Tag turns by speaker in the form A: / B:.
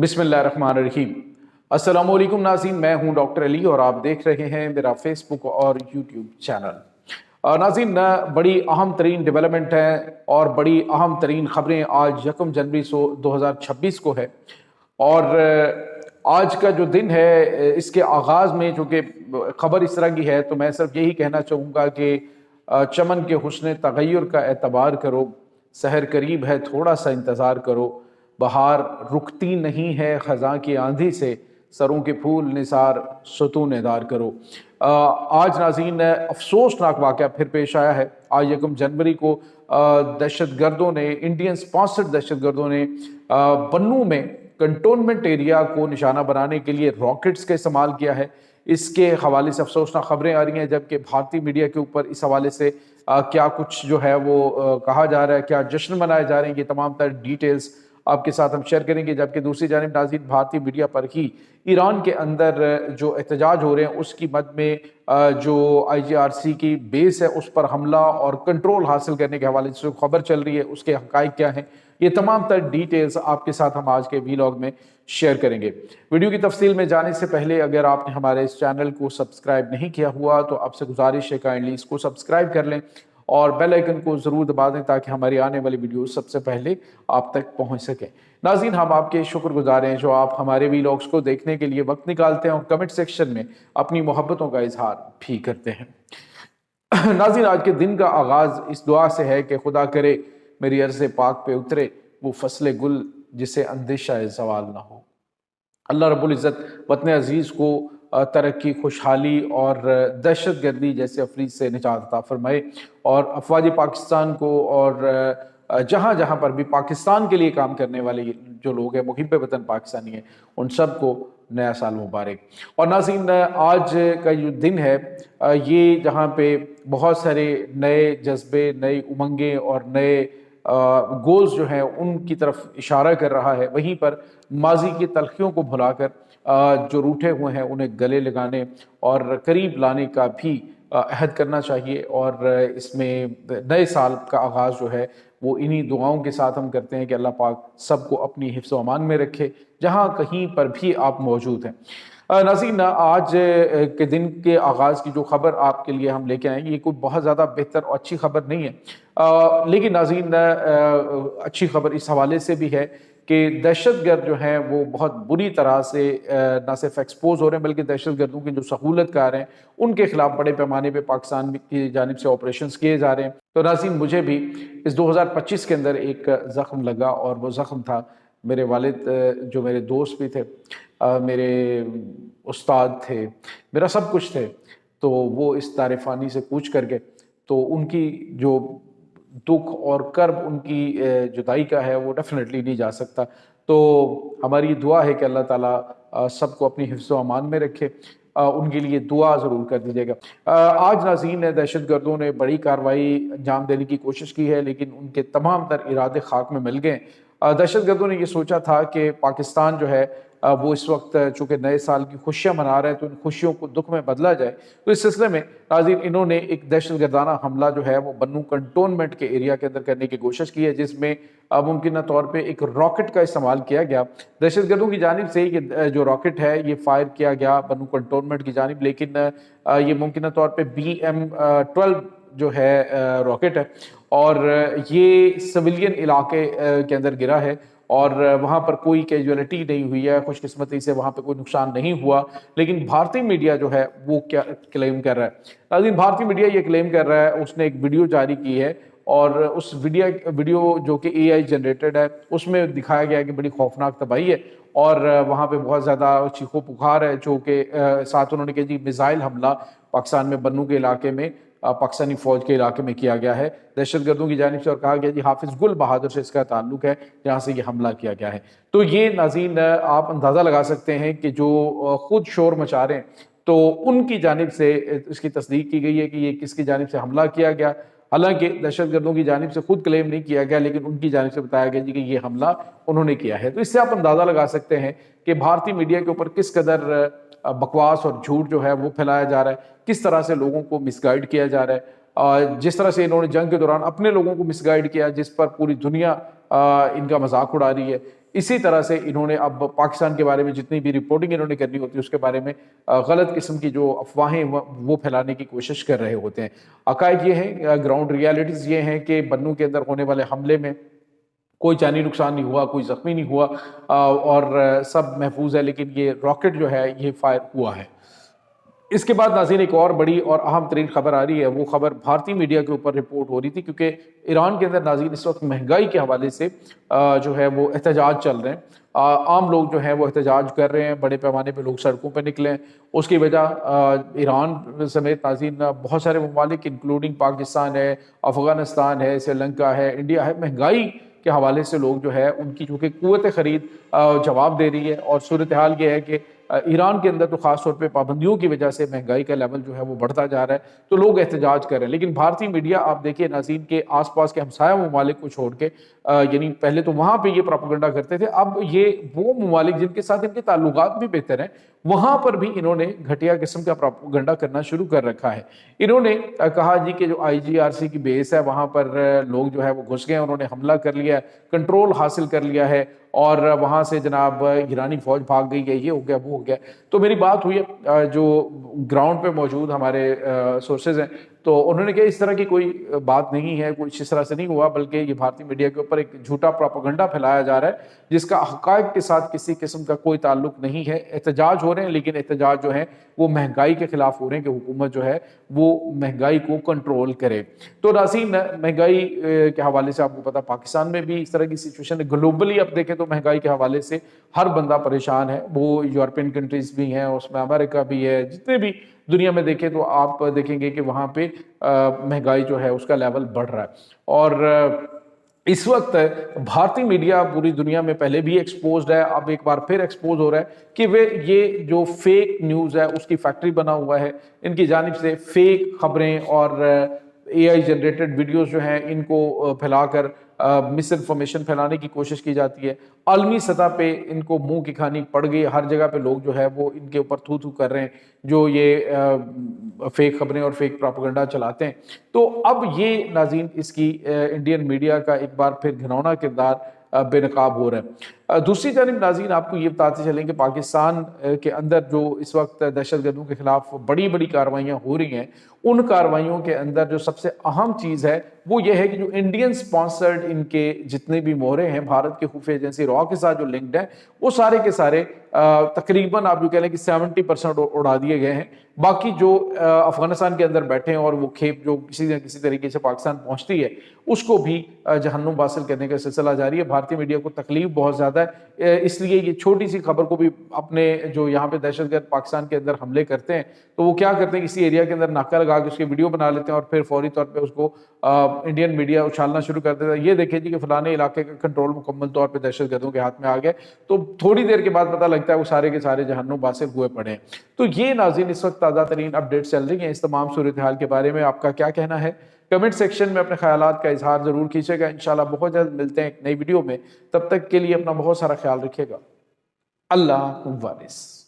A: बिस्मिल्लाहिर्रहमानिर्रहीम। अस्सलाम वालेकुम नाज़रीन, मैं हूं डॉक्टर अली और आप देख रहे हैं मेरा फेसबुक और यूट्यूब चैनल। नाज़रीन, बड़ी अहम तरीन डेवलपमेंट है और बड़ी अहम तरीन ख़बरें आज 1 जनवरी 2026 को है। और आज का जो दिन है, इसके आगाज़ में चूँकि ख़बर इस तरह की है तो मैं सिर्फ यही कहना चाहूँगा कि चमन के हुस्न तग़य्युर का एतबार करो, सहर करीब है थोड़ा सा इंतज़ार करो, बहार रुकती नहीं है ख़ज़ां की आंधी से, सरों के फूल निसार सुतूनेदार करो। आज नाज़रीन अफसोसनाक वाक़या फिर पेश आया है। आज 1 जनवरी को दहशतगर्दों ने, इंडियन स्पॉन्सर्ड दहशतगर्दों ने बन्नू में कंटोनमेंट एरिया को निशाना बनाने के लिए रॉकेट्स का इस्तेमाल किया है। इसके हवाले से अफसोसनाक खबरें आ रही हैं, जबकि भारतीय मीडिया के ऊपर इस हवाले से क्या कुछ जो है वो कहा जा रहा है, क्या जश्न मनाए जा रहे हैं, ये तमाम तर डिटेल्स आपके साथ हम शेयर करेंगे। जबकि दूसरी जानिब नाज़रीन, भारतीय मीडिया पर ही ईरान के अंदर जो एहतजाज हो रहे हैं उसकी मद में जो IGRC की बेस है उस पर हमला और कंट्रोल हासिल करने के हवाले से जो खबर चल रही है उसके हक़ाइक़ क्या हैं, ये तमाम तर डिटेल्स आपके साथ हम आज के वीलॉग में शेयर करेंगे। वीडियो की तफसील में जाने से पहले अगर आपने हमारे इस चैनल को सब्सक्राइब नहीं किया हुआ तो आपसे गुजारिश है काइंडली इसको सब्सक्राइब कर लें और बेल आइकन को ज़रूर दबा दें ताकि हमारी आने वाली वीडियो सबसे पहले आप तक पहुंच सके। नाज़रीन, हम आपके शुक्रगुजार हैं जो आप हमारे वीलॉग्स को देखने के लिए वक्त निकालते हैं और कमेंट सेक्शन में अपनी मोहब्बतों का इजहार भी करते हैं। नाज़रीन, आज के दिन का आगाज़ इस दुआ से है कि खुदा करे मेरी अर्ज़ पाक पे उतरे वो फसले गुल जिसे अंदेशा ज़वाल ना हो। अल्लाह रब्बुल इज़्ज़त वतन अज़ीज़ को तरक्की, खुशहाली और दहशतगर्दी जैसे अफरीद से निजात अता फरमाए और अफवाज पाकिस्तान को और जहाँ जहाँ पर भी पाकिस्तान के लिए काम करने वाले जो लोग हैं, मुहिब्बे वतन पाकिस्तानी हैं, उन सब को नया साल मुबारक। और नाज़रीन, आज का जो दिन है ये जहाँ पे बहुत सारे नए जज्बे, नई उमंगें और नए गोल्स जो हैं उनकी तरफ इशारा कर रहा है, वहीं पर माजी की तलखियों को भुलाकर जो रूठे हुए हैं उन्हें गले लगाने और करीब लाने का भी अहद करना चाहिए। और इसमें नए साल का आगाज़ जो है वो इन्हीं दुआओं के साथ हम करते हैं कि अल्लाह पाक सबको अपनी हिफ्ज़ व अमान में रखे जहाँ कहीं पर भी आप मौजूद हैं। नाज़रीन, आज के दिन के आगाज़ की जो खबर आपके लिए हम लेके आएंगे ये कोई बहुत ज़्यादा बेहतर और अच्छी खबर नहीं है, लेकिन नाज़रीन अच्छी खबर इस हवाले से भी है कि दहशतगर्द जो हैं वो बहुत बुरी तरह से न सिर्फ एक्सपोज हो रहे हैं बल्कि दहशतगर्दों के जो सहूलतकार हैं उनके खिलाफ बड़े पैमाने पे पाकिस्तान की जानिब से ऑपरेशंस किए जा रहे हैं। तो नाज़रीन, मुझे भी इस 2025 के अंदर एक ज़ख्म लगा और वो ज़ख्म था मेरे वालिद, जो मेरे दोस्त भी थे, मेरे उस्ताद थे, मेरा सब कुछ थे। तो वो इस तारिफ़ानी से कूच कर गए। तो उनकी जो दुख और कर्ब, उनकी जुदाई का है, वो डेफिनेटली नहीं जा सकता। तो हमारी दुआ है कि अल्लाह ताला सबको अपनी हिफ्ज़ व अमान में रखे। उनके लिए दुआ ज़रूर कर दीजिएगा। आज नाज़रीन, दहशतगर्दों ने बड़ी कार्रवाई अंजाम देने की कोशिश की है लेकिन उनके तमाम तर इरादे खाक में मिल गए। दहशतगर्दों ने ये सोचा था कि पाकिस्तान जो है वो इस वक्त चूँकि नए साल की खुशियाँ मना रहे हैं तो इन खुशियों को दुख में बदला जाए। तो इस सिलसिले में नाज़रीन इन्होंने एक दहशतगर्दाना हमला जो है वो बन्नू कंटोनमेंट के एरिया के अंदर करने की कोशिश की है, जिसमें मुमकिन तौर पे एक रॉकेट का इस्तेमाल किया गया। दहशतगर्दों की जानिब से ये जो रॉकेट है ये फायर किया गया बन्नू कंटोनमेंट की जानिब, लेकिन ये मुमकिन तौर पर BM-12 जो है रॉकेट है और ये सिविलियन इलाके के अंदर गिरा है और वहाँ पर कोई कैजुअलिटी नहीं हुई है, खुशकिस्मती से वहाँ पर कोई नुकसान नहीं हुआ। लेकिन भारतीय मीडिया जो है वो क्या क्लेम कर रहा है, लेकिन भारतीय मीडिया ये क्लेम कर रहा है, उसने एक वीडियो जारी की है और उस वीडियो जो कि AI जनरेटेड है उसमें दिखाया गया है कि बड़ी खौफनाक तबाही है और वहाँ पे बहुत ज़्यादा चीखो पुकार है, जो कि साथ उन्होंने कहा जी मिसाइल हमला पाकिस्तान में बन्नू के इलाके में पाकिस्तानी फ़ौज के इलाके में किया गया है दहशतगर्दों की जानिब से और कहा गया जी हाफिज़ गुल बहादुर से इसका ताल्लुक है जहाँ से ये हमला किया गया है। तो ये नाज़रीन आप अंदाज़ा लगा सकते हैं कि जो खुद शोर मचा रहे हैं तो उनकी जानिब से इसकी तस्दीक की गई है कि ये किसकी जानिब से हमला किया गया। हालांकि दहशतगर्दों की जानिब से खुद क्लेम नहीं किया गया लेकिन उनकी जानिब से बताया गया जी कि ये हमला उन्होंने किया है। तो इससे आप अंदाज़ा लगा सकते हैं कि भारतीय मीडिया के ऊपर किस कदर बकवास और झूठ जो है वो फैलाया जा रहा है, किस तरह से लोगों को मिसगाइड किया जा रहा है। जिस तरह से इन्होंने जंग के दौरान अपने लोगों को मिसगाइड किया, जिस पर पूरी दुनिया इनका मजाक उड़ा रही है, اسی طرح سے انہوں نے اب پاکستان کے بارے میں جتنی بھی رپورٹنگ انہوں نے کرنی ہوتی ہے اس کے بارے میں غلط قسم کی جو افواہیں وہ پھیلانے کی کوشش کر رہے ہوتے ہیں۔ حقائق یہ ہیں، گراؤنڈ ریالٹیز یہ ہیں کہ بنوں کے اندر ہونے والے حملے میں کوئی جانی نقصان نہیں ہوا، کوئی زخمی نہیں ہوا، اور سب محفوظ ہے، لیکن یہ راکٹ جو ہے یہ فائر ہوا ہے۔ اس کے بعد ناظرین ایک اور بڑی اور اہم ترین خبر آ رہی ہے، وہ خبر بھارتی میڈیا کے اوپر رپورٹ ہو رہی تھی، کیونکہ ایران کے اندر ناظرین اس وقت مہنگائی کے حوالے سے جو ہے وہ احتجاج چل رہے ہیں۔ عام لوگ جو ہیں وہ احتجاج کر رہے ہیں، بڑے پیمانے پہ لوگ سڑکوں پہ نکلے ہیں۔ اس کی وجہ ایران سمیت ناظرین بہت سارے ممالک انکلوڈنگ پاکستان ہے، افغانستان ہے، سری لنکا ہے، انڈیا ہے، مہنگائی کے حوالے سے لوگ جو ہے ان کی چونکہ قوت خرید جواب دے رہی ہے، اور صورتحال یہ ہے کہ ایران کے اندر تو خاص طور پہ پابندیوں کی وجہ سے مہنگائی کا لیول جو ہے وہ بڑھتا جا رہا ہے، تو لوگ احتجاج کر رہے ہیں۔ لیکن بھارتی میڈیا آپ دیکھیے ناظرین کے آس پاس کے ہمسایہ ممالک کو چھوڑ کے، یعنی پہلے تو وہاں پہ یہ پروپیگنڈا کرتے تھے، اب یہ وہ ممالک جن کے ساتھ ان کے تعلقات بھی بہتر ہیں وہاں پر بھی انہوں نے گھٹیا قسم کا پروپیگنڈا کرنا شروع کر رکھا ہے۔ انہوں نے کہا جی کہ جو IGRC کی بیس ہے وہاں پر لوگ جو ہے وہ گھس گئے، انہوں نے حملہ کر لیا ہے، کنٹرول حاصل کر لیا ہے، اور وہاں سے جناب ایرانی فوج بھاگ گئی ہے، یہ ہو گیا وہ ہو گیا۔ تو میری بات ہوئی ہے جو گراؤنڈ پہ موجود ہمارے سورسز ہیں، تو انہوں نے کہا اس طرح کی کوئی بات نہیں ہے، کوئی اس طرح سے نہیں ہوا، بلکہ یہ بھارتی میڈیا کے اوپر ایک جھوٹا پروپیگنڈا پھیلایا جا رہا ہے جس کا حقائق کے ساتھ کسی قسم کا کوئی تعلق نہیں ہے۔ احتجاج ہو رہے ہیں، لیکن احتجاج جو ہے وہ مہنگائی کے خلاف ہو رہے ہیں کہ حکومت جو ہے وہ مہنگائی کو کنٹرول کرے۔ تو ناظرین مہنگائی کے حوالے سے آپ کو پتا پاکستان میں بھی اس طرح کی سچویشن ہے، گلوبلی اب دیکھیں تو مہنگائی کے حوالے سے ہر بندہ پریشان ہے، وہ یورپین کنٹریز بھی ہیں، اس میں امریکہ بھی ہے، جتنے بھی دنیا میں دیکھیں تو آپ دیکھیں گے کہ وہاں پہ مہنگائی جو ہے اس کا لیول بڑھ رہا ہے۔ اور اس وقت بھارتی میڈیا پوری دنیا میں پہلے بھی ایکسپوزڈ ہے، اب ایک بار پھر ایکسپوز ہو رہا ہے کہ یہ جو فیک نیوز ہے اس کی فیکٹری بنا ہوا ہے، ان کی جانب سے فیک خبریں اور AI جنریٹڈ ویڈیوز جو ہیں ان کو پھیلا کر مس انفارمیشن پھیلانے کی کوشش کی جاتی ہے۔ عالمی سطح پہ ان کو منہ کی کھانی پڑ گئی، ہر جگہ پہ لوگ جو ہے وہ ان کے اوپر تھو تھو کر رہے ہیں جو یہ فیک خبریں اور فیک پروپیگنڈا چلاتے ہیں۔ تو اب یہ ناظرین اس کی انڈین میڈیا کا ایک بار پھر گھناؤنا کردار بے نقاب ہو رہا ہے۔ دوسری جانب ناظرین آپ کو یہ بتاتے چلیں کہ پاکستان کے اندر جو اس وقت دہشت گردوں کے خلاف بڑی بڑی کارروائیاں ہو رہی ہیں، ان کارروائیوں کے اندر جو سب سے اہم چیز ہے وہ یہ ہے کہ جو انڈین سپانسرڈ ان کے جتنے بھی مورے ہیں بھارت کے خفیہ ایجنسی را کے ساتھ جو لنکڈ ہیں، وہ سارے کے سارے تقریباً آپ جو کہہ لیں کہ 70% اڑا دیے گئے ہیں۔ باقی جو افغانستان کے اندر بیٹھے ہیں اور وہ کھیپ جو کسی نہ کسی طریقے سے پاکستان پہنچتی ہے اس کو بھی جہنم حاصل کرنے کا سلسلہ جاری ہے۔ بھارتی میڈیا کو تکلیف بہت زیادہ ہے، اس لیے یہ چھوٹی سی خبر کو بھی اپنے جو یہاں پہ دہشت گرد پاکستان کے اندر حملے کرتے ہیں تو وہ کیا کرتے ہیں، کسی ایریا کے اندر ناکہ لگا کے اس کی ویڈیو بنا لیتے ہیں اور پھر فوری طور پہ اس کو انڈین میڈیا اچھالنا شروع کر دیتا ہے، یہ دیکھیں جی کہ فلانے علاقے کا کنٹرول مکمل طور پہ دہشت گردوں کے ہاتھ میں آ گیا، تو تھوڑی دیر کے بعد پتہ لگتا ہے وہ سارے کے سارے جہنم حاصل ہوئے پڑے ہیں۔ تو یہ ناظرین اس وقت تازہ ترین اپڈیٹ چل رہی ہیں، اس تمام صورتحال کے بارے میں آپ کا کیا کہنا ہے؟ کمنٹ سیکشن میں اپنے خیالات کا اظہار ضرور کیجیے گا۔ انشاءاللہ بہت جلد ملتے ہیں ایک نئی ویڈیو میں، تب تک کے لیے اپنا بہت سارا خیال رکھیے گا۔ اللہ حافظ۔